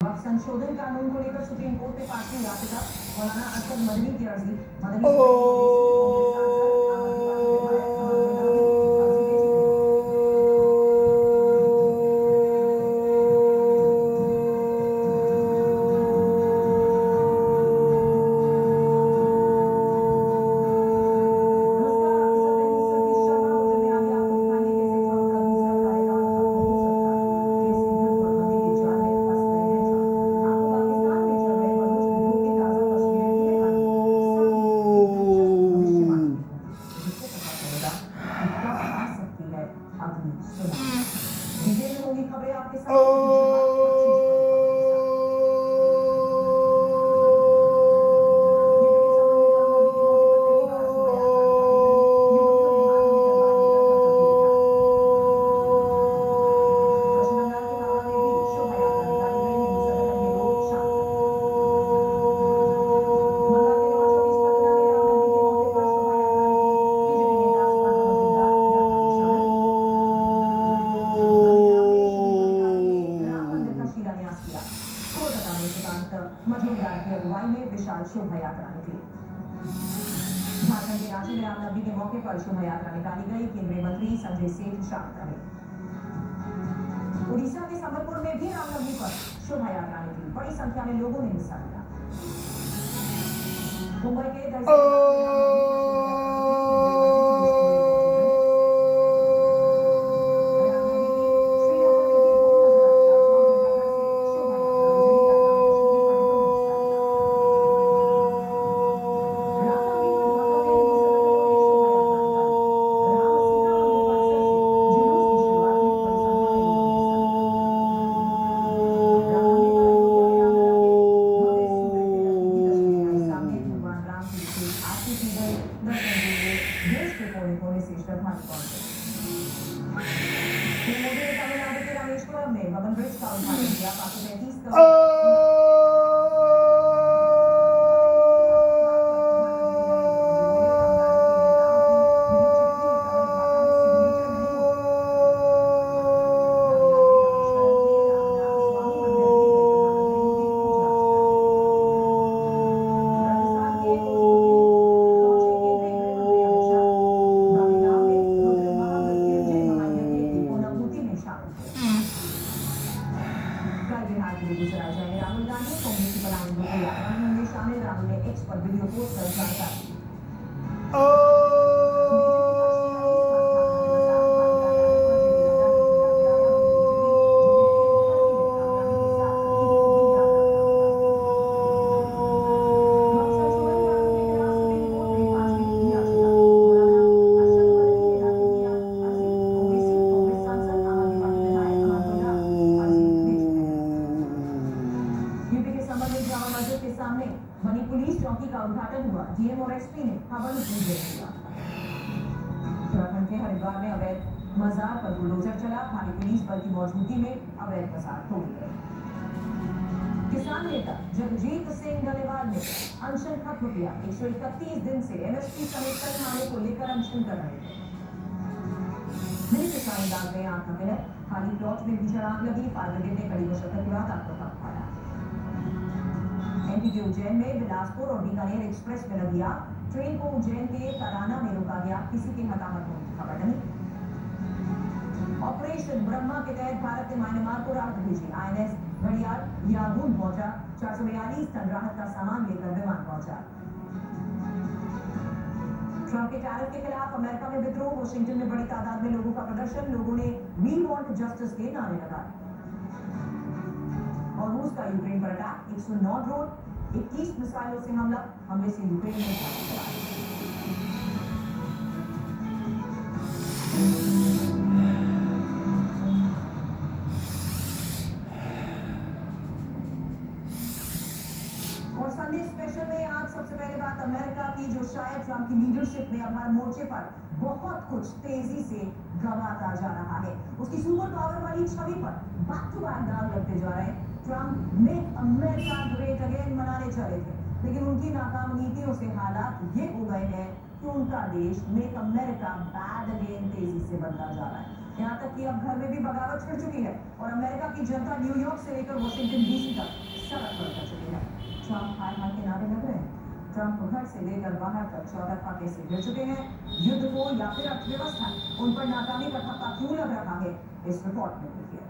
संशोधन कानून को लेकर सुप्रीम कोर्ट में पार्टी याचिका मौलाना असद मदनी की अर्जी ओ मदनी कांग्रेस सांसद आम आदमी पार्टी विधायक अहमद भी अर्जी दे चुके हैं। नमस्कार, आपके साथ मैं हूं सतीश शर्मा और मैं आगे आपको दिखाएंगे कैसे ट्रंप का दूसरा कार्यकाल खत्म हो सकता है, कैसे युद्ध और मंदी के जाल में फंस गए हैं ट्रंप। आपको पाकिस्तान में चल रहे बलूच विद्रोह की ताजा तस्वीरें भी दिखाएंगे, साथ ही एक दिलचस्प भविष्यवाणी भी होगी जिससे पता चलेगा कि कब आ सकती है अगली सुनामी। डिटेल में होगी खबरें आपके साथ, लेकिन शुरुआत 25 बड़ी खबरों के साथ। यूपी के संबंध में रामनवमी के मौके पर पहली बार शोभा यात्रा निकाली गई, युवतियों ने हाथों में तलवार लेकर करतब भी दिखाया। पश्चिम बंगाल के हावड़ा में भी शोभा यात्रा निकाली गई, हिंदू संगठन के लोग शामिल रहे। बंगाल के नॉर्थ 24 परगना में रामनवमी के मौके पर शोभा यात्रा निकली, बीजेपी नेता सुकांत मजुमदार यात्रा में शामिल हुए। नंदीग्राम में शहीद अधिकारी ने राम मंदिर का शिलान्यास किया। कोलकाता में सुकांत मजुमदार की अगुवाई में विशाल शोभा यात्रा निकली। झारखंड के रांची में रामनवमी के मौके पर शोभा यात्रा निकाली गई, केंद्रीय मंत्री संजय सेठ शामिल रहे। उड़ीसा के संबलपुर में भी रामनवमी पर शोभा यात्रा निकली, बड़ी संख्या में लोगों ने हिस्सा लिया। मुंबई के दर्शन रामनवमी पर शोभा यात्रा निकली, केंद्रीय मंत्री पीयूष गोयल मौजूद रहे। रामनवमी की श्रीनगर में भी धूम नजर आई, राजभवन घंटाघर से शोभा यात्रा गुजरी, यात्रा में कश्मीरी पंडितों ने हिस्सा लिया। रामनवमी पर ढाका में हिंदू संगठनों ने शोभा यात्रा निकाली। राम सीता मंदिर परिसर से जुलूस की शुरुआत हुई, बड़ी संख्या में लोगों ने हिस्सा लिया। रामनवमी पर अयोध्या में रामलला के भव्य सुगंधित रथों की तस्वीरें आई सामने, भगवान राम की विशेष आरती की गई, दर्शन के लिए देश के कोने कोने से श्रद्धालु पहुंचे। पीएम मोदी ने तमिलनाडु के रामेश्वरम में बबन ब्रिज का उद्घाटन किया, 535 करोड़ गुजरात जाएंगे राहुल गांधी, कांग्रेस की बलान को यात्रा में होंगे शामिल। राहुल ने एक्स पर वीडियो पोस्ट कर जानकारी दी। बीजेपी का 46वां स्थापना दिवस आज भारी कार्यालय पर जेपी नड्डा ने झंडा फहराया, वहीं बीजेपी जो दिल्ली में हर दिन कामयाबी के साथ अतीत को भी याद रखता होगा। वक्त संशोधन कानून के खिलाफ सुप्रीम कोर्ट में 5वीं याचिका, मौलाना अरशद मदनी ने दाखिल किया अर्जी, कांग्रेस सांसद आम आदमी पार्टी विधायक अहमद भी अर्जी दे चुके हैं। यूपी के संबंध में जामा मस्जिद के सामने बनी पुलिस चौकी का उद्घाटन हुआ, डीएम और एसपी ने हवन पूजन किया। उत्तराखंड के हरिद्वार में अवैध मजार पर बुलडोजर चला, भारी पुलिस बल की मौजूदगी में अवैध मजार तोड़े गए। किसान नेता जगजीत सिंह डलेवाल ने अनशन खत्म किया, 131 दिन से एमएसपी समेत कई मांगों को लेकर अनशन कर रहे थे। मिनी किसान दाग में आग न मिले, खाली प्लॉट में भीषण आग लगी, फायर ब्रिगेड ने कड़ी मशक्कत के बाद आग पर काबू पाया। एमपी के उज्जैन में बिलासपुर और बीकानेर एक्सप्रेस में लगी आग, ट्रेन को उज्जैन के तराना में रोका गया, किसी के हताहत होने की खबर नहीं। ऑपरेशन ब्रह्मा के तहत भारत ने म्यांमार को राहत भेजी, आईएनएस घड़ियाल यागून पहुंचा, 442 टन राहत का सामान लेकर विमान पहुंचा। ट्रंप के टैरिफ के खिलाफ अमेरिका में विद्रोह, वाशिंगटन में बड़ी तादाद में लोगों का प्रदर्शन, लोगों ने वी वांट जस्टिस के नारे लगाए। और रूस का यूक्रेन पर अटैक, 109 ड्रोन, 21 मिसाइलों से हमले से यूक्रेन में और संडे स्पेशल में आज सबसे पहले बात अमेरिका की, जो शायद ट्रंप की लीडरशिप में अब हर मोर्चे पर बहुत कुछ तेजी से गंवाता जा रहा है। उसकी सुपर पावर वाली छवि पर बैक टू बैक दाग लगते जा रहे हैं। Trump make America great again मनाने चले थे, लेकिन उनकी नाकाम नीतियों से हालात ये हो गए हैं कि उनका देश मेक अमेरिका बैड अगेन तेजी से बनता जा रहा है। यहाँ तक कि अब घर में भी बगावत छिड़ चुकी है और अमेरिका की जनता न्यूयॉर्क से लेकर वॉशिंगटन डीसी तक सड़क पर उतर चुकी है। ट्रंप हाय हाय के नारे लग रहे हैं। ट्रंप घर से लेकर बाहर तक चौतरफा केस गिर चुके हैं। युद्ध को या फिर अर्थव्यवस्था, उन पर नाकामी का ठप्पा क्यों लग रहा है, इस रिपोर्ट में देखिए।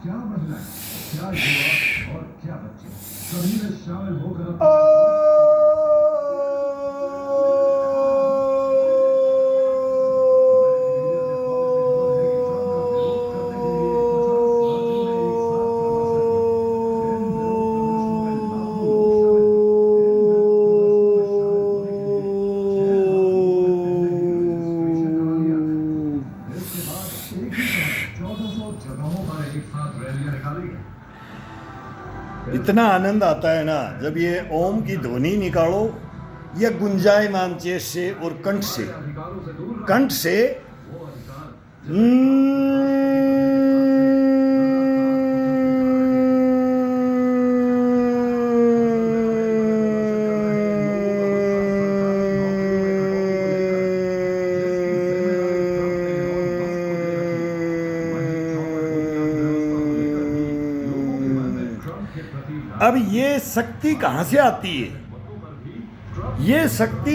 क्या महिलाएं, क्या युवा और क्या बच्चे सभी में शामिल होकर इतना आनंद आता है ना जब ये ओम की ध्वनि निकालो या गुंजायमान चेस से और कंठ से अब ये शक्ति कहाँ से आती है? ये शक्ति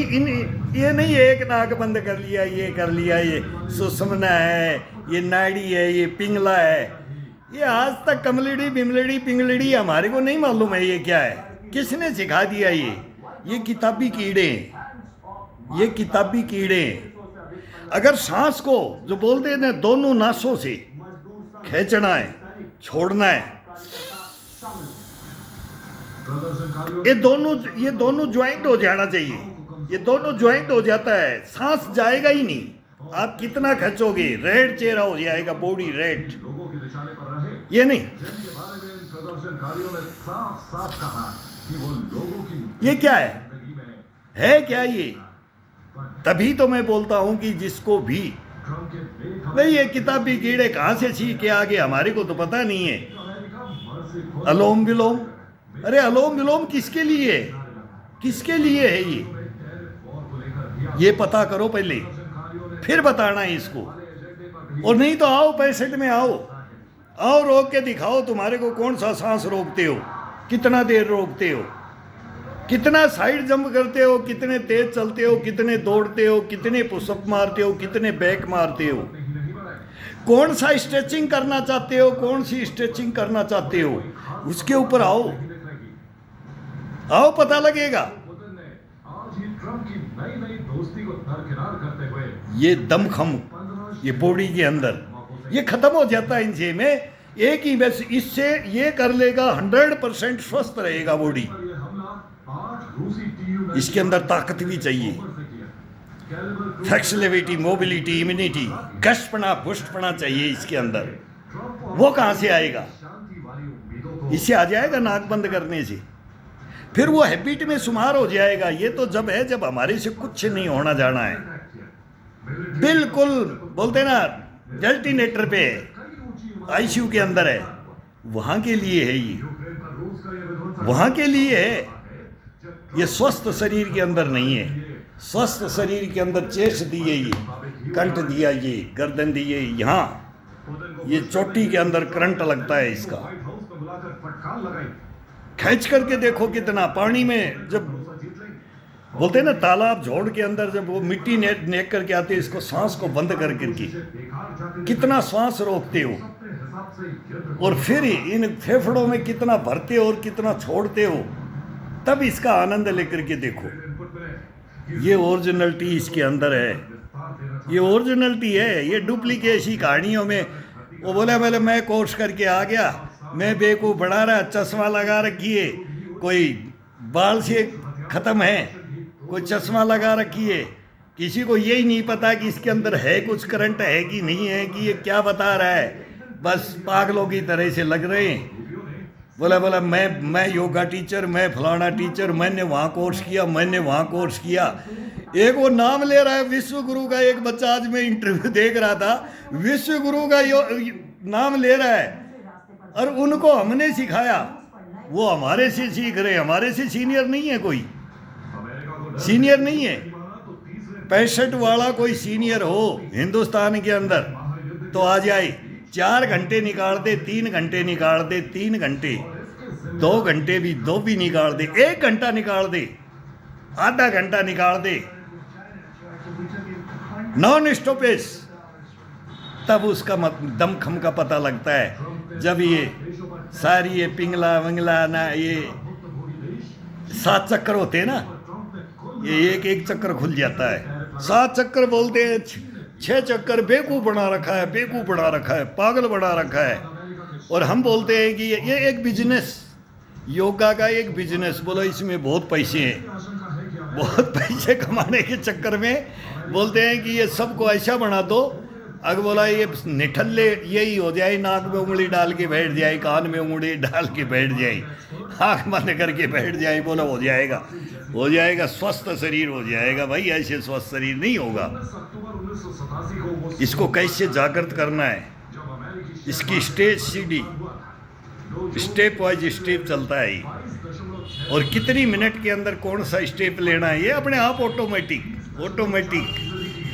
ये नहीं है एक नाक बंद कर लिया, ये कर लिया, ये सुषमना है, ये नाड़ी है, ये पिंगला है। ये आज तक कमलड़ी बिमलड़ी पिंगलड़ी हमारे को नहीं मालूम है ये क्या है, किसने सिखा दिया ये किताबी कीड़े, ये किताबी कीड़े। अगर सांस को जो बोलते हैं ना दोनों नासों से खींचना है, छोड़ना है, ये दोनों ज्वाइंट हो जाना चाहिए। ये दोनों ज्वाइंट हो जाता है, सांस जाएगा ही नहीं। आप कितना खींचोगे रेड चेहरा हो जाएगा, बॉडी रेड। ये नहीं, ये क्या है क्या ये? तभी तो मैं बोलता हूं कि जिसको भी भाई ये किताबी कीड़े कहां से सीख के आगे हमारे को तो पता नहीं है। अलोम विलोम, अरे अलोम विलोम किसके लिए है, किसके लिए है ये पता करो पहले, फिर बताना है इसको। और नहीं तो आओ पैसेट में आओ रोक के दिखाओ तुम्हारे को कौन सा सांस रोकते हो, कितना देर रोकते हो, कितना साइड जंप करते हो, कितने तेज चलते हो, कितने दौड़ते हो, कितने पुशअप मारते हो, कितने बैक मारते हो, कौन सा स्ट्रेचिंग करना चाहते हो, कौन सी स्ट्रेचिंग करना चाहते हो, उसके ऊपर आओ पता लगेगा। ये दमखम ये बॉडी के अंदर ये खत्म हो जाता है इनसे में एक ही बस इससे ये कर लेगा 100% स्वस्थ रहेगा बॉडी। इसके अंदर ताकत भी चाहिए, फ्लेक्सिबिलिटी, मोबिलिटी, इम्यूनिटी, कष्टपना, पुष्टपना चाहिए इसके अंदर। वो कहाँ से आएगा? इससे आ जाएगा नाक बंद करने से, फिर वो हैबिट में शुमार हो जाएगा। ये तो जब है जब हमारे से कुछ नहीं होना जाना है, बिल्कुल बोलते ना वेंटिलेटर पे आईसीयू के अंदर है, वहां के लिए है ये, वहां के लिए है ये। स्वस्थ शरीर के अंदर नहीं है, स्वस्थ शरीर के अंदर चेस्ट दी है, ये कंठ दिया, ये गर्दन दी है, यहाँ ये चोटी के अंदर करंट लगता है इसका। व्हाइट हाउस में बुलाकर फटकार लगाई। खींच करके देखो कितना पानी में, जब भरोसा जीत लेंगे। बोलते हैं ना तालाब झोड़ के अंदर जब वो मिट्टी नेक करके आते हैं, इसको सांस को बंद कर करके बेकार जाते कितना सांस रोकते हो, अपने हिसाब से युद्ध और फिर इन फेफड़ों में कितना भरते हो और कितना छोड़ते हो, तब इसका आनंद लेकर के देखो। इनपुट मिले। ये ओरिजिनलिटी इसके अंदर है, विस्तार देना ये ओरिजिनलिटी है। ये डुप्लीकेट ही कहानियों में वो बोला बोले मैं कोर्स करके आ गया, मैं बेवकूफ़ बना रहा, चश्मा लगा रखी है, कोई बाल से ख़त्म है, कोई चश्मा लगा रखी है, किसी को यही नहीं पता कि इसके अंदर है कुछ करंट है कि नहीं है, कि ये क्या बता रहा है, बस पागलों की तरह से लग रहे हैं। बोला मैं योगा टीचर, मैं फलाना टीचर, मैंने वहाँ कोर्स किया, मैंने वहाँ कोर्स किया। एक वो नाम ले रहा है विश्व गुरु का, एक बच्चा आज मैं इंटरव्यू देख रहा था, विश्व गुरु का नाम ले रहा है, और उनको हमने सिखाया, वो हमारे से सीख रहे, हमारे से सीनियर नहीं है, कोई सीनियर नहीं है। 65 वाला कोई सीनियर हो हिंदुस्तान के अंदर तो आ जाए, 4 घंटे निकाल दे, 3 घंटे निकाल दे, 3 घंटे, 2 घंटे भी, 2 भी निकाल दे, 1 घंटा निकाल दे, आधा घंटा निकाल दे, नॉन स्टॉपेज, तब उसका दमखम का पता लगता है। जब ये सारी ये पिंगला विंगला ना, ये 7 चक्कर होते हैं ना, ये एक चक्कर खुल जाता है। 7 चक्कर बोलते हैं, 6 चक्कर बेवकूफ़ बना रखा है, बेवकूफ़ बना रखा है, पागल बना रखा है। और हम बोलते हैं कि ये एक बिजनेस, योगा का एक बिजनेस, बोलो इसमें बहुत पैसे हैं, बहुत पैसे कमाने के चक्कर में बोलते हैं कि ये सबको ऐसा बना दो, अगर बोला ये निठल्ले यही हो जाए, नाक में उंगली डाल के बैठ जाए, कान में उंगली डाल के बैठ जाए, आँख बंद करके बैठ जाए, बोला हो जाएगा, हो जाएगा, स्वस्थ शरीर हो जाएगा। भाई ऐसे स्वस्थ शरीर नहीं होगा। इसको कैसे जागृत करना है, इसकी स्टेज सीढ़ी, स्टेप वाइज स्टेप चलता है ये, और कितनी मिनट के अंदर कौन सा स्टेप लेना है, ये अपने आप ऑटोमेटिक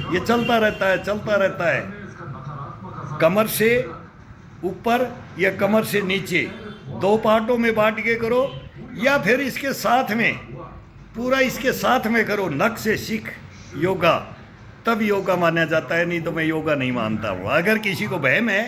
ये चलता रहता है, चलता रहता है। कमर से ऊपर या कमर से नीचे 2 पार्टों में बांट के करो, या फिर इसके साथ में पूरा इसके साथ में करो, नक से सीख योगा, तब योगा माना जाता है, नहीं तो मैं योगा नहीं मानता हूँ। अगर किसी को वहम है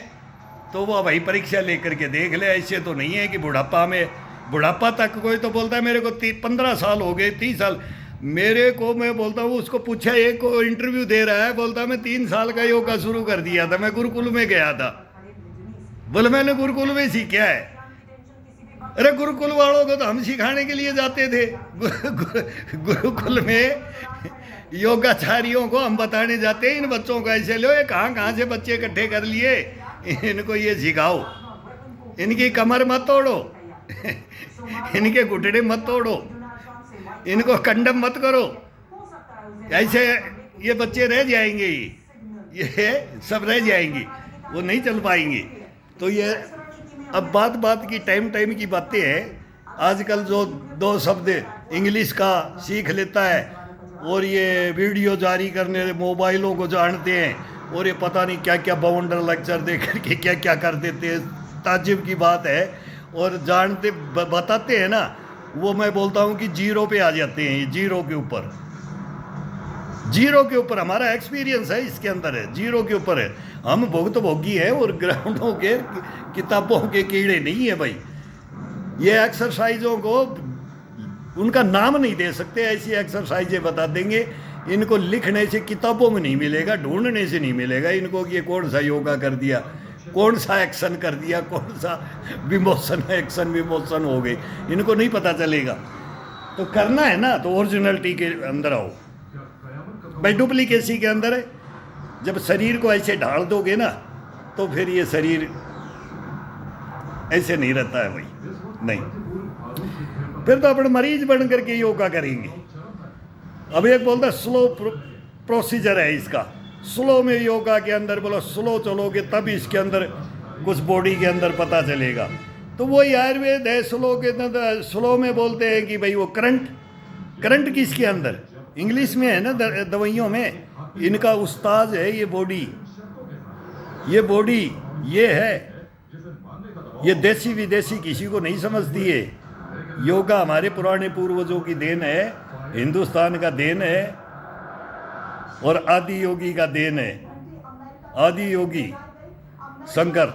तो वह भाई परीक्षा लेकर के देख ले। ऐसे तो नहीं है कि बुढ़ापा तक कोई तो बोलता है मेरे को 15 साल हो गए, 30 साल, मेरे को, मैं बोलता हूँ, उसको पूछा, एक को इंटरव्यू दे रहा है, बोलता मैं 3 साल का योगा शुरू कर दिया था, मैं गुरुकुल में गया था। बोले मैंने गुरुकुल में सीखा है। अरे गुरुकुल वालों को तो हम सिखाने के लिए जाते थे, गुरुकुल में योगाचार्यों को हम बताने जाते हैं, इन बच्चों को ऐसे लो, ये कहाँ से बच्चे इकट्ठे कर लिए, इनको ये सिखाओ, इनकी कमर मत तोड़ो, इनके घुटने मत तोड़ो, इनको कंडम मत करो, ऐसे ये बच्चे रह जाएंगे, ये सब रह जाएंगे, वो नहीं चल पाएंगे। तो ये अब बात की टाइम की बातें हैं। आजकल जो 2 शब्द इंग्लिश का सीख लेता है और ये वीडियो जारी करने मोबाइलों को जानते हैं, और ये पता नहीं क्या क्या बाउंडर लेक्चर दे करके क्या क्या कर देते हैं, ताज्जुब की बात है। और जानते बताते हैं ना, वो मैं बोलता हूँ कि 0 पे आ जाते हैं, ये 0 के ऊपर हमारा एक्सपीरियंस है, इसके अंदर है, 0 के ऊपर है। हम भोगी है, और ग्राउंडों के किताबों के कीड़े नहीं है भाई। ये एक्सरसाइजों को उनका नाम नहीं दे सकते, ऐसी एक्सरसाइजें बता देंगे, इनको लिखने से किताबों में नहीं मिलेगा, ढूंढने से नहीं मिलेगा इनको कि ये कौन सा योगा कर दिया, कौन सा एक्शन कर दिया, कौन सा विमोशन एक्शन विमोशन हो गई, इनको नहीं पता चलेगा। तो करना है ना, तो ओरिजिनलिटी के अंदर आओ भाई। डुप्लीकेसी के अंदर है, जब शरीर को ऐसे ढाल दोगे ना, तो फिर ये शरीर ऐसे नहीं रहता है भाई, नहीं, फिर तो अपने मरीज बन करके योगा करेंगे। अब एक बोलता है स्लो प्रोसीजर है इसका, स्लो में योगा के अंदर बोलो स्लो चलोगे तब इसके अंदर कुछ बॉडी के अंदर पता चलेगा। तो वही आयुर्वेद है, स्लो के अंदर, स्लो में बोलते हैं कि भाई वो करंट किसके अंदर, इंग्लिश में है ना दवाइयों में, इनका उस्ताद है ये बॉडी ये है, ये देसी विदेशी किसी को नहीं समझती है। योगा हमारे पुराने पूर्वजों की देन है, हिंदुस्तान का देन है और आदि योगी का देन है। आदि योगी शंकर,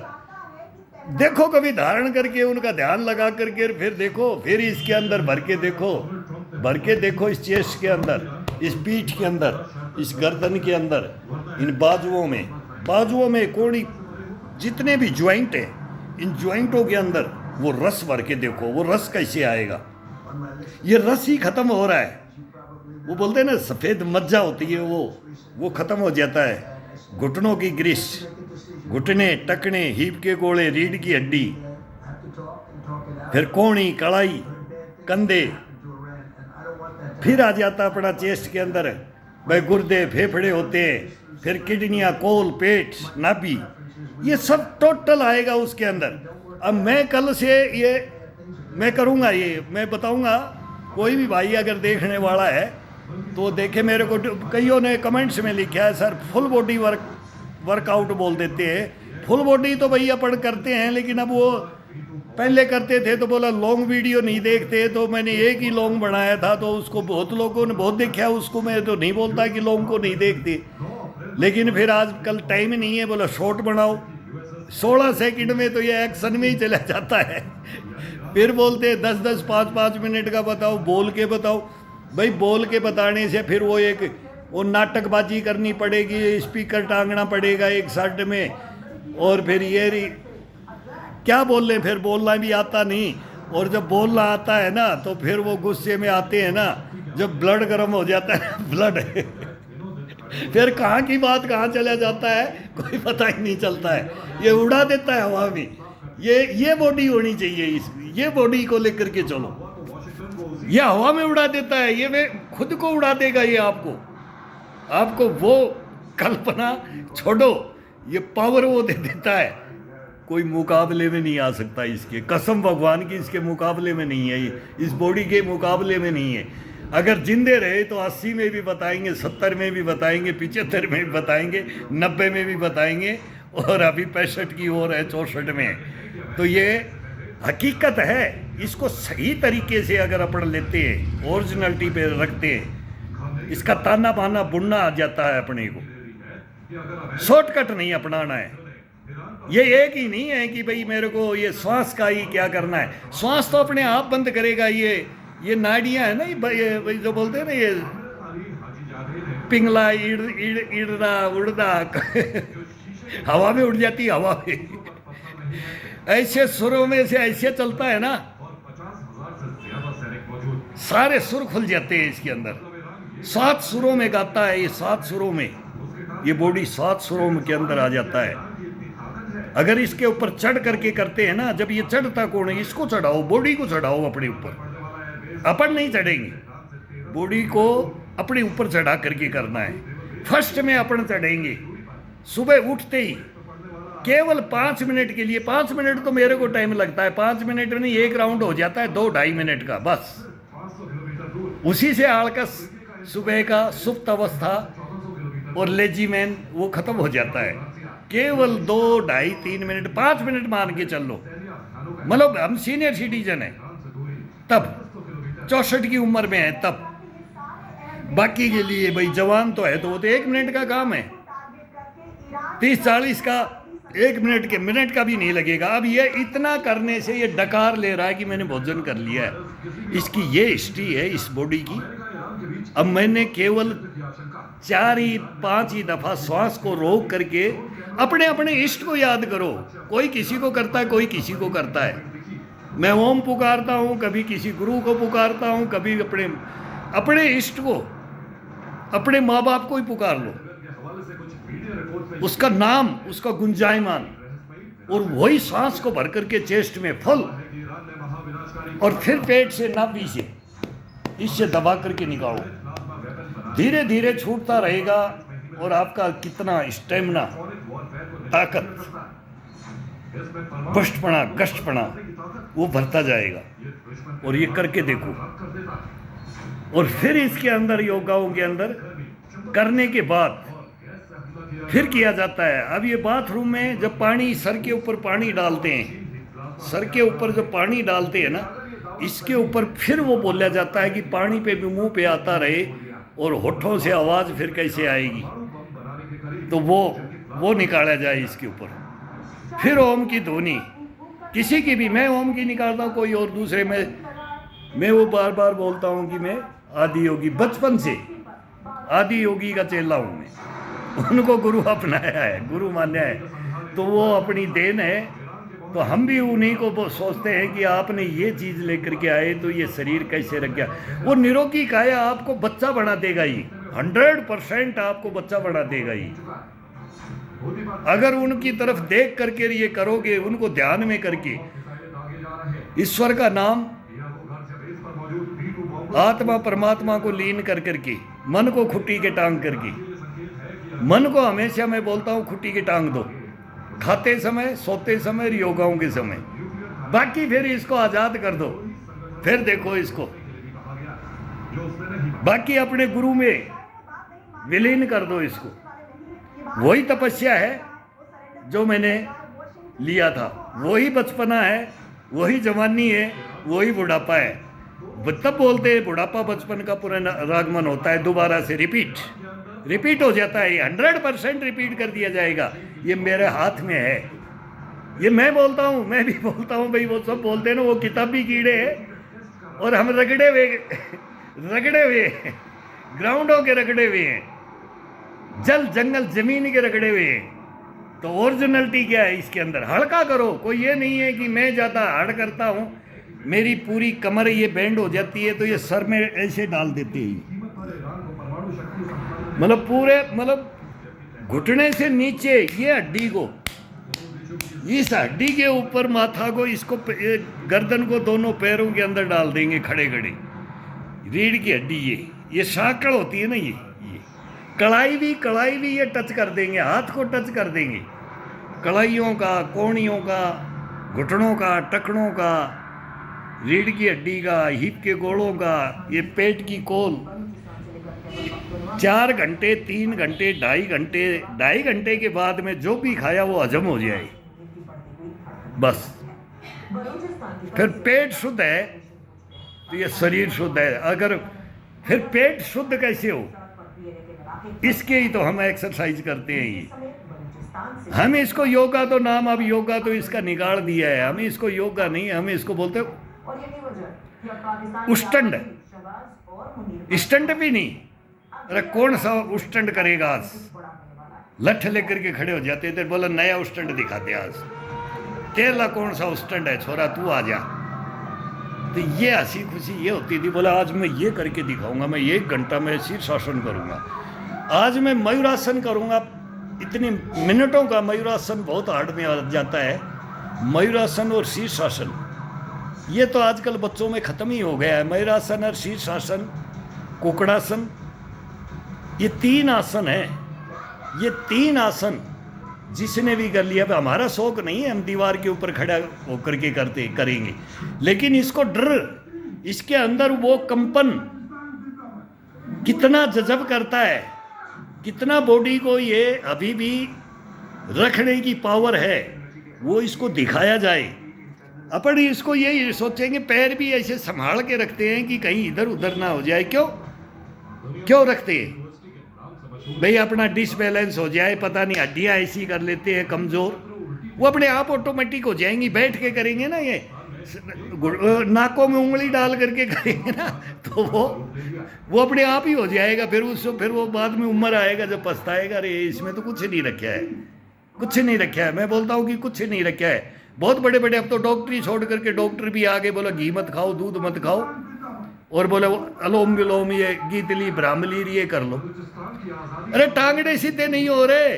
देखो कभी धारण करके उनका ध्यान लगा करके फिर देखो, फिर इसके अंदर भर के देखो इस चेस्ट के अंदर, इस पीठ के अंदर, इस गर्दन के अंदर, इन बाजुओं में कोड़ी, जितने भी ज्वाइंट है, इन ज्वाइंटों के अंदर वो रस भर के देखो, वो रस कैसे आएगा। ये रस ही खत्म हो रहा है। वो बोलते हैं ना सफ़ेद मज्जा होती है, वो खत्म हो जाता है। घुटनों की ग्रीस, घुटने, टकने, हीप के गोले, रीढ़ की हड्डी, फिर कोहनी, कलाई, कंधे, फिर आ जाता अपना चेस्ट के अंदर भाई गुर्दे, फेफड़े होते हैं, फिर किडनियाँ, कोल, पेट, नाभि, ये सब टोटल आएगा उसके अंदर। अब मैं कल से ये मैं करूँगा, ये मैं बताऊँगा। कोई भी भाई अगर देखने वाला है तो देखे। मेरे को कईयों ने कमेंट्स में लिखा है सर फुल बॉडी वर्कआउट बोल देते हैं। फुल बॉडी तो भैया अपन करते हैं, लेकिन अब वो पहले करते थे तो बोला लॉन्ग वीडियो नहीं देखते, तो मैंने एक ही लॉन्ग बनाया था, तो उसको बहुत लोगों ने बहुत देखा। उसको मैं तो नहीं बोलता कि लॉन्ग को नहीं देखते, लेकिन फिर आजकल टाइम नहीं है, बोला शॉर्ट बनाओ। 16 सेकंड में तो ये एक्शन में ही चला जाता है। फिर बोलते 10-10, 5-5 मिनट का बताओ, बोल के बताओ। भाई बोल के बताने से फिर वो नाटकबाजी करनी पड़ेगी, स्पीकर टांगना पड़ेगा एक साइड में, और फिर ये क्या बोल रहे, फिर बोलना भी आता नहीं। और जब बोलना आता है ना तो फिर वो गुस्से में आते हैं ना, जब ब्लड गर्म हो जाता है ब्लड फिर कहाँ की बात कहाँ चला जाता है कोई पता ही नहीं चलता है। ये उड़ा देता है हवा में। ये बॉडी होनी चाहिए, ये बॉडी को लेकर के चलो। ये हवा में उड़ा देता है, ये वे खुद को उड़ा देगा। ये आपको वो कल्पना छोड़ो, ये पावर वो दे देता है। कोई मुकाबले में नहीं आ सकता इसके, कसम भगवान की इसके मुकाबले में नहीं है, ये इस बॉडी के मुकाबले में नहीं है। अगर जिंदे रहे तो 80 में भी बताएंगे, 70 में भी बताएंगे, 75 में भी बताएंगे, 90 में भी बताएंगे, और अभी 65 की ओर है, 64 में। तो ये हकीकत है। इसको सही तरीके से अगर अपन लेते हैं, ओरिजिनलिटी पे रखते हैं, इसका ताना बाना बुनना आ जाता है अपने को। शॉर्टकट नहीं अपनाना है। ये एक ही नहीं है कि भाई मेरे को ये श्वास का ही क्या करना है। श्वास तो अपने आप बंद करेगा। ये नाड़ियाँ है ना, ये जो बोलते हैं ना, ये पिंगला इड़ना उड़ना हवा में उड़ जाती है, हवा में ऐसे सुरों में से ऐसे चलता है ना, सारे सुर खुल जाते हैं इसके अंदर। 7 सुरों में गाता है ये, 7 सुरों में ये बॉडी 7 सुरों के अंदर आ जाता है। अगर इसके ऊपर चढ़ करके करते हैं ना, जब ये चढ़ता कौन है, इसको चढ़ाओ, बॉडी को चढ़ाओ अपने ऊपर। अपन नहीं चढ़ेंगे, बॉडी को अपने ऊपर चढ़ा करके करना है। फर्स्ट में अपन चढ़ेंगे सुबह उठते ही, केवल 5 मिनट के लिए। 5 मिनट तो मेरे को टाइम लगता है, 5 मिनट में नहीं, 1 राउंड हो जाता है 2-2.5 मिनट का बस। उसी से आलकस, सुबह का सुप्त अवस्था और लेजीमैन वो खत्म हो जाता है। केवल 2-2.5-3 मिनट, 5 मिनट मान के चल लो। मतलब हम सीनियर सिटीजन हैं तब, 64 की उम्र में है तब। बाकी के लिए भाई जवान तो है तो वो तो 1 मिनट का काम है, 30-40 का 1 मिनट का भी नहीं लगेगा। अब ये इतना करने से ये डकार ले रहा है कि मैंने भोजन कर लिया है। इसकी ये हिस्ट्री है इस बॉडी की। अब मैंने केवल 4-5 ही दफ़ा श्वास को रोक करके अपने इष्ट को याद करो। कोई किसी को करता है, कोई किसी को करता है। मैं ओम पुकारता हूँ, कभी किसी गुरु को पुकारता हूँ, कभी अपने इष्ट को, अपने माँ बाप को ही पुकार लो, उसका नाम, उसका गुंजायमान, और वही सांस को भर करके चेस्ट में फुल, और फिर पेट से नाभि से इससे दबा करके निकालो। धीरे धीरे छूटता रहेगा और आपका कितना स्टेमिना, ताकत, पुष्टपना, कष्टपना वो भरता जाएगा। और ये करके देखो। और फिर इसके अंदर योगाओं के अंदर करने के बाद फिर किया जाता है। अब ये बाथरूम में जब पानी सर के ऊपर पानी डालते हैं, सर के ऊपर जो पानी डालते हैं ना, इसके ऊपर फिर वो बोला जाता है कि पानी पे भी मुंह पे आता रहे और होठों से आवाज़ फिर कैसे आएगी, तो वो निकाला जाए इसके ऊपर। फिर ओम की ध्वनि किसी की भी, मैं ओम की निकालता हूँ, कोई और दूसरे में मैं वो बार बार बोलता हूँ कि मैं आदि योगी, बचपन से आदि योगी का चेला हूँ मैं, उनको गुरु अपनाया है, गुरु मान्या है, तो वो अपनी देन है। तो हम भी उन्हीं को सोचते हैं कि आपने ये चीज़ लेकर के आए तो ये शरीर कैसे रख गया। वो निरोगी काया आपको बच्चा बना देगा ही, 100% आपको बच्चा बना देगा ही। अगर उनकी तरफ देख करके ये करोगे, उनको ध्यान में करके ईश्वर का नाम, आत्मा परमात्मा को लीन कर करके, मन को खुट्टी के टांग करके, मन को हमेशा मैं बोलता हूँ खुट्टी के टांग दो, खाते समय, सोते समय, योगाओं के समय, बाकी फिर इसको आज़ाद कर दो। फिर देखो इसको बाकी अपने गुरु में विलीन कर दो इसको। वही तपस्या है जो मैंने लिया था, वही बचपना है, वही जवानी है, वही बुढ़ापा है। तब बोलते हैं बुढ़ापा बचपन का पुनरागमन होता है, दोबारा से रिपीट हो जाता है। 100% रिपीट कर दिया जाएगा। ये मेरे हाथ में है, ये मैं बोलता हूँ, मैं भी बोलता हूँ भाई। वो सब बोलते हैं ना वो किताबी कीड़े हैं और हम रगड़े हुए ग्राउंडों के रगड़े हुए हैं, जल जंगल जमीन के रगड़े हुए हैं। तो ओरिजिनलिटी क्या है इसके अंदर? हल्का करो। कोई ये नहीं है कि मैं ज़्यादा हार्ड करता हूँ, मेरी पूरी कमर ये बैंड हो जाती है तो ये सर में ऐसे डाल देते हैं, मतलब घुटने से नीचे ये हड्डी को, इस हड्डी के ऊपर माथा को, इसको गर्दन को दोनों पैरों के अंदर डाल देंगे खड़े खड़े। रीढ़ की हड्डी ये साकड़ होती है ना, ये कलाई भी ये टच कर देंगे, हाथ को टच कर देंगे, कलाइयों का, कोहनियों का, घुटनों का, टखनों का, रीढ़ की हड्डी का, हिप के गोलों का, ये पेट की कोल। 4 घंटे, 3 घंटे, 2.5 घंटे के बाद में जो भी खाया वो हजम हो जाए बस। फिर पेट शुद्ध है तो ये शरीर शुद्ध है। अगर फिर पेट शुद्ध कैसे हो, इसके ही तो हम एक्सरसाइज करते हैं। ये हम इसको योगा तो नाम, अब योगा तो इसका निकाल दिया है, हम इसको योगा नहीं, हम इसको बोलते उष्टंड। स्टंट भी नहीं, अरे कौन सा उष्टंड करेगा आज? लठ लेकर के खड़े हो जाते थे, बोला नया उष्टंड दिखाते आज, तेरा कौन सा उष्टंड है छोरा, तू आ जा। तो ये हंसी खुशी ये होती थी, बोला आज मैं ये करके दिखाऊंगा, मैं 1 घंटा में शीर्षासन करूंगा, आज मैं मयूरासन करूंगा। इतने मिनटों का मयूरासन बहुत हार्ड में आ जाता है। मयूरासन और शीर्षासन ये तो आजकल बच्चों में ख़त्म ही हो गया है। मयूरासन और शीर्षासन, कुकड़ासन, ये 3 आसन हैं। ये 3 आसन जिसने भी कर लिया, हमारा शौक नहीं है हम दीवार के ऊपर खड़ा होकर के करेंगे, लेकिन इसको डर, इसके अंदर वो कंपन कितना जज़ब करता है, कितना बॉडी को ये अभी भी रखने की पावर है, वो इसको दिखाया जाए। अपन इसको ये सोचेंगे, पैर भी ऐसे संभाल के रखते हैं कि कहीं इधर उधर ना हो जाए। क्यों रखते हैं भाई? अपना डिसबैलेंस हो जाए, पता नहीं हड्डियाँ ऐसी कर लेते हैं कमज़ोर, वो अपने आप ऑटोमेटिक हो जाएंगी। बैठ के करेंगे ना, ये नाकों में उंगली डाल करके करेंगे ना, तो वो अपने आप ही हो जाएगा। फिर वो बाद में उम्र आएगा जब पछताएगा, अरे इसमें तो कुछ नहीं रखा है, कुछ नहीं रखा है। मैं बोलता हूँ कि कुछ नहीं रखा है। बहुत बड़े बड़े, अब तो डॉक्टरी छोड़ करके डॉक्टर भी आगे बोला घी मत खाओ, दूध मत खाओ, और बोले अलोम विलोम, ये गीतली ब्राह्मली ये कर लो। अरे टांगड़े सीधे नहीं हो रहे,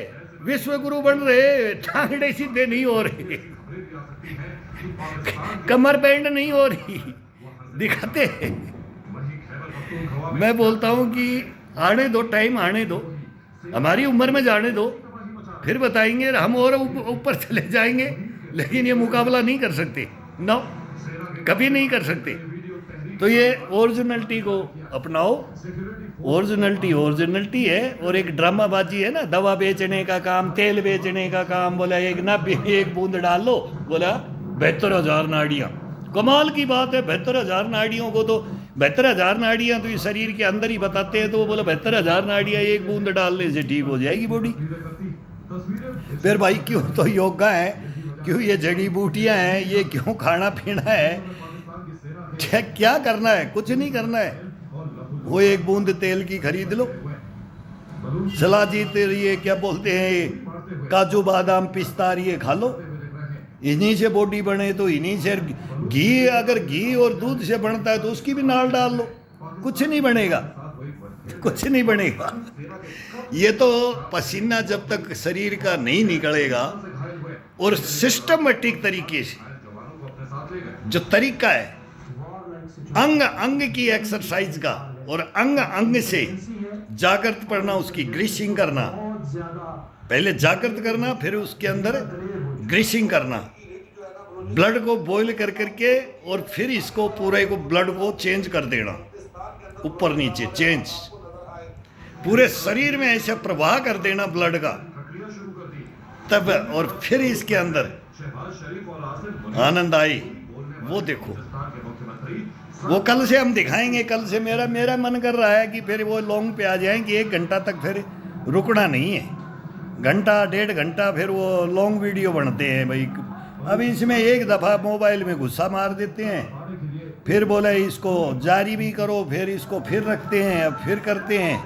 विश्व गुरु बन रहे, टांगड़े सीधे नहीं हो रहे, कमर बैंड नहीं हो रही, दिखाते। मैं बोलता हूँ कि आने दो, टाइम आने दो, हमारी उम्र में जाने दो, फिर बताएंगे। हम और ऊपर चले जाएंगे, लेकिन ये मुकाबला नहीं कर सकते, नो, कभी नहीं कर सकते। तो ये ओरिजिनलिटी को अपनाओ। ओरिजिनलिटी है। और एक ड्रामाबाजी है ना, दवा बेचने का काम, तेल बेचने का काम, बोला एक बूंद डाल लो, बोला 72,000 नाड़ियाँ। कमाल की बात है, 72,000 नाड़ियों को तो 72,000 नाड़ियाँ तो ये शरीर के अंदर ही बताते हैं, तो वो बोला 72,000 नाड़ियाँ एक बूंद डालने से ठीक हो जाएगी बॉडी। फिर भाई क्यों तो योगा है, क्यों ये जड़ी बूटियाँ हैं, ये क्यों खाना पीना है, क्या करना है? कुछ नहीं करना है। वो एक बूंद तेल की खरीद लो, सलाजी ये क्या बोलते हैं, काजू बादाम पिस्ता ये खा लो, इन्हीं से बॉडी बने तो इन्हीं से। घी, अगर घी और दूध से बनता है तो उसकी भी नाल डाल लो, कुछ नहीं बनेगा, कुछ नहीं बनेगा। ये तो पसीना जब तक शरीर का नहीं निकलेगा और सिस्टमेटिक तरीके से जो तरीका है अंग अंग की एक्सरसाइज का, और अंग अंग से जागृत पढ़ना, उसकी ग्रीसिंग करना, पहले जागृत करना, फिर उसके अंदर ग्रीसिंग करना, ब्लड को बॉईल कर करके, और फिर इसको पूरे को ब्लड को चेंज कर देना, ऊपर नीचे चेंज, पूरे शरीर में ऐसा प्रवाह कर देना ब्लड का, तब और फिर इसके अंदर आनंद आई। वो देखो, वो कल से हम दिखाएंगे। कल से मेरा मन कर रहा है कि फिर वो लॉन्ग पे आ जाएंगे, 1 घंटा तक फिर रुकना नहीं है, घंटा 1.5 घंटा फिर वो लॉन्ग वीडियो बनते हैं भाई। अब इसमें एक दफ़ा मोबाइल में गुस्सा मार देते हैं, फिर बोले इसको जारी भी करो, फिर इसको फिर रखते हैं, अब फिर करते हैं।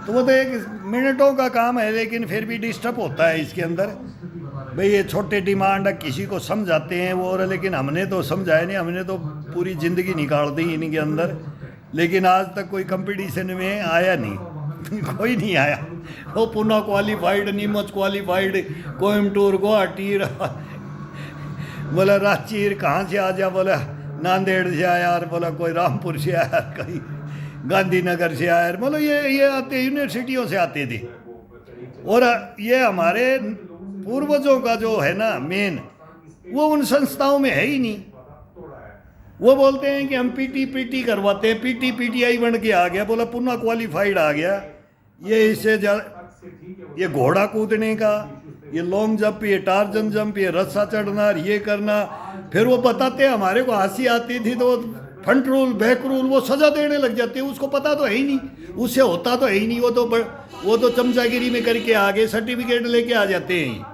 तो वो तो 1 मिनटों का काम है, लेकिन फिर भी डिस्टर्ब होता है इसके अंदर। भाई ये छोटे डिमांड किसी को समझाते हैं वो, और लेकिन हमने तो समझाया नहीं, हमने तो पूरी ज़िंदगी निकाल दी इनके अंदर, लेकिन आज तक कोई कंपटीशन में आया नहीं कोई नहीं आया। वो पुणे क्वालिफाइड, नीमच क्वालिफाइड, कोयमटूर, गुवाहाटी, बोला रांची कहाँ से आ जा, बोला नांदेड़ से आया, और बोला कोई रामपुर से आया, कहीं गांधीनगर से आया, मतलब ये आते यूनिवर्सिटियों से आते थे। और ये हमारे पूर्वजों का जो है ना मेन, वो उन संस्थाओं में है ही नहीं। वो बोलते हैं कि हम पीटी करवाते हैं, पीटीआई बन के आ गया, बोला पुणे क्वालिफाइड आ गया। ये इससे ये घोड़ा कूदने का, ये लॉन्ग जंप, ये टार्जन जंप, ये रस्सा चढ़ना, ये करना, फिर वो बताते हैं। हमारे को हंसी आती थी तो फ्रंट रूल बैक रूल वो सजा देने लग जाते हैं, उसको पता तो है ही नहीं, उससे होता तो है ही नहीं। वो तो चमचागिरी में करके आगे सर्टिफिकेट लेके आ जाते हैं।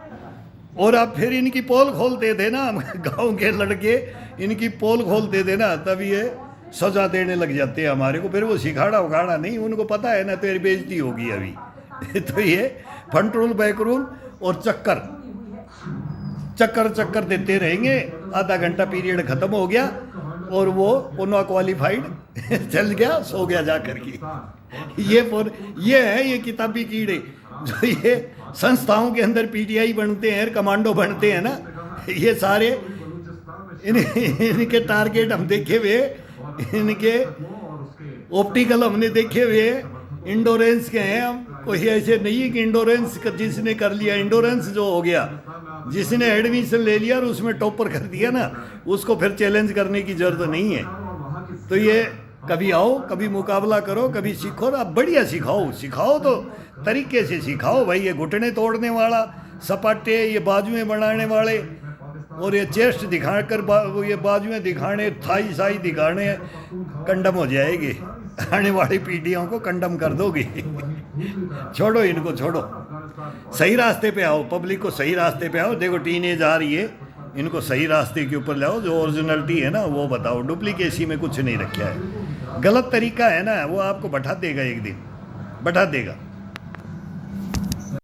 और अब फिर इनकी पोल खोलते थे ना, गांव के लड़के इनकी पोल खोलते थे ना, तब ये सजा देने लग जाते हैं हमारे को। फिर वो सिखाड़ा उखाड़ा नहीं, उनको पता है ना तेरी बेइज्जती होगी अभी तो ये फ्रंट रूल बैक रूल और चक्कर देते रहेंगे। आधा घंटा पीरियड खत्म हो गया और वो पुणे क्वालिफाइड चल गया, सो गया जा करके। ये है ये किताबी कीड़े जो ये संस्थाओं के अंदर पीटीआई बनते हैं, कमांडो बनते हैं ना, ये सारे इनके टारगेट हम देखे हुए, इनके ऑप्टिकल हमने देखे हुए, इंडोरेंस के हैं हम। कोई ऐसे नहीं है कि इंडोरेंस जिसने कर लिया, इंडोरेंस जो हो गया, जिसने एडमिशन ले लिया और उसमें टॉपर कर दिया ना, उसको फिर चैलेंज करने की जरूरत नहीं है। तो ये कभी आओ, कभी मुकाबला करो, कभी सीखो ना, बढ़िया सिखाओ तो तरीके से सिखाओ भाई। ये घुटने तोड़ने वाला, सपाटे, ये बाजुएं बनाने वाले, और ये चेस्ट दिखाकर ये बाजुएं दिखाने, थाई साई दिखाने, कंडम हो जाएगी। आने वाली पीढ़ियों को कंडम कर दोगे छोड़ो इनको, छोड़ो, सही रास्ते पे आओ, पब्लिक को सही रास्ते पे आओ। देखो टीनेज आ रही है, इनको सही रास्ते के ऊपर लाओ, जो ओरिजिनलिटी है ना वो बताओ। डुप्लीकेसी में कुछ नहीं रखा है, गलत तरीका है ना, वो आपको बैठा देगा, एक दिन बैठा देगा।